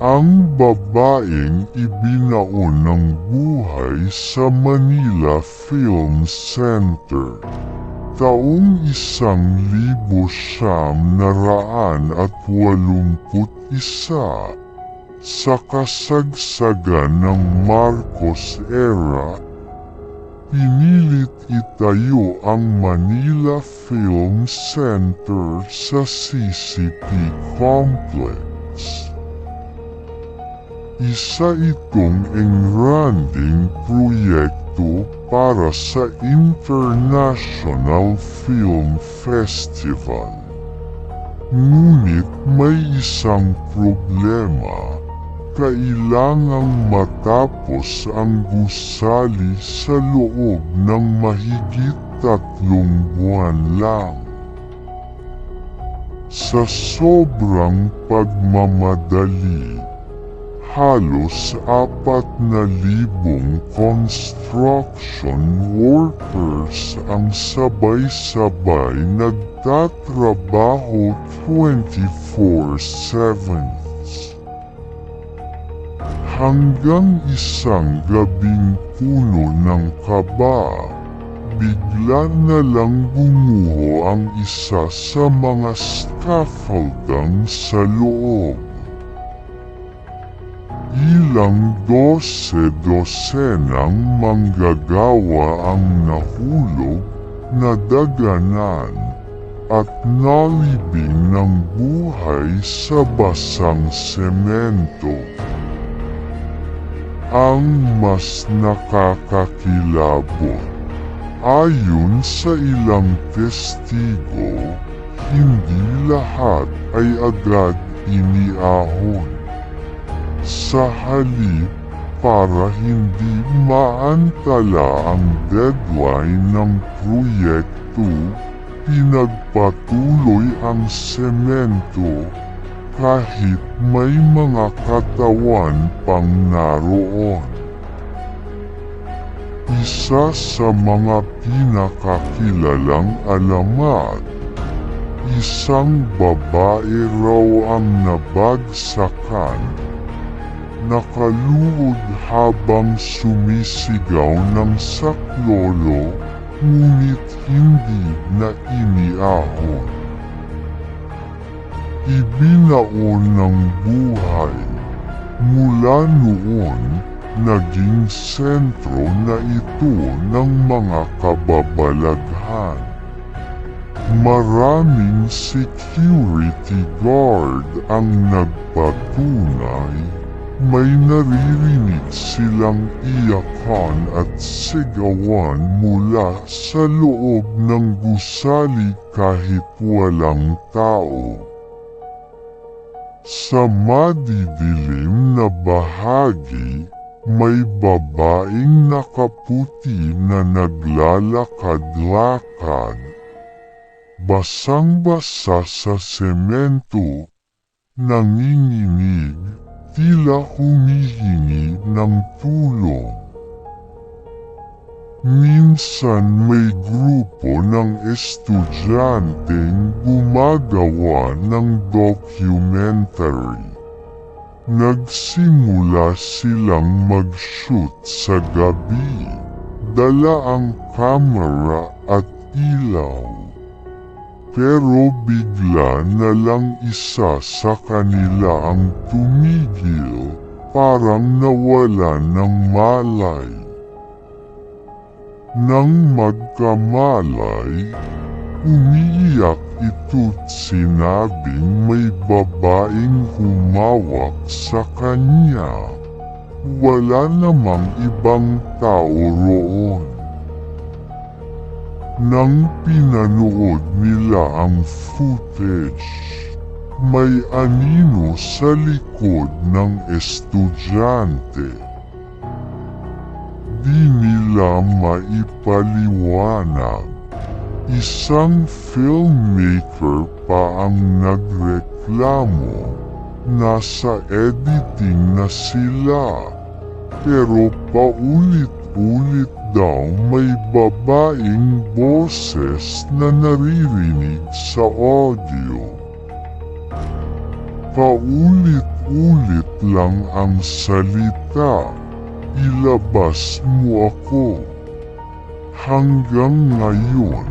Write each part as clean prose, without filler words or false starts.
Ang babaeng ibinaon ng buhay sa Manila Film Center taong 1981 sa kasagsagan ng Marcos era. Pinilit itayo ang Manila Film Center sa CCP Complex. Isa itong engranding proyekto para sa International Film Festival. Ngunit may isang problema. Kailangang matapos ang gusali sa loob ng mahigit 3 buwan lang. Sa sobrang pagmamadali, halos 4,000 construction workers ang sabay-sabay nagtatrabaho 24/7. Hanggang isang gabing puno ng kaba, bigla na lang gumuho ang isa sa mga scaffolding sa loob. Ilang dosenang manggagawa ang nahulog, nadaganan, at nalibing ng buhay sa basang semento. Ang mas nakakakilabot, ayon sa ilang testigo, hindi lahat ay agad iniahon. Sa halip, para hindi maantala ang deadline ng proyekto, pinagpatuloy ang semento kahit may mga katawan pang naroon. Isa sa mga pinakakilalang alamat, isang babae raw ang nabagsakan, nakaluhod habang sumisigaw ng saklolo, ngunit hindi na iniahon. Ibinaon ng buhay. Mula noon, naging sentro na ito ng mga kababalaghan. Maraming security guard ang nagpatunay. May naririnig silang iyakan at sigawan mula sa loob ng gusali kahit walang tao. Sa madidilim na bahagi, may babaeng nakaputi na naglalakad-lakad. Basang-basa sa semento, nanginginig, tila humihingi ng tulong. Minsan may grupo ng estudyanteng gumagawa ng documentary. Nagsimula silang mag-shoot sa gabi, dala ang kamera at ilaw. Pero bigla na lang isa sa kanila ang tumigil, parang nawalan ng malay. Nang magkamalay, umiiyak ito't sinabing may babaeng humawak sa kanya. Wala namang ibang tao roon. Nang pinanood nila ang footage, may anino sa likod ng estudyante. Di nila maipaliwanag. Isang filmmaker pa ang nagreklamo. Nasa editing na sila. Pero paulit-ulit daw may babaeng boses na naririnig sa audio. Paulit-ulit paulit lang ang salita. Ilabas mo ako. Hanggang ngayon,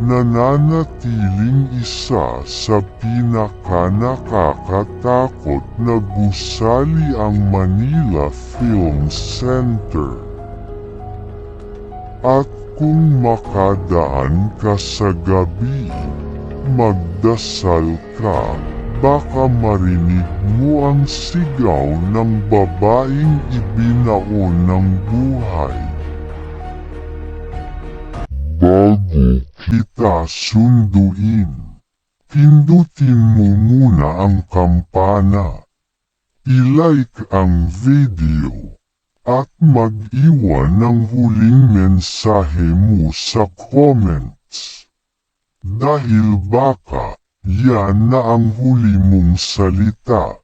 nananatiling isa sa pinakanakakatakot na gusali ang Manila Film Center. At kung makadaan ka sa gabi, magdasal ka, baka marinig mo ang sigaw ng babaeng ibinaon ng buhay. Bago kita sunduin, pindutin mo muna ang kampana, i-like ang video, at mag-iwan ng huling mensahe mo sa comments. Dahil baka, yan na ang huli mong salita.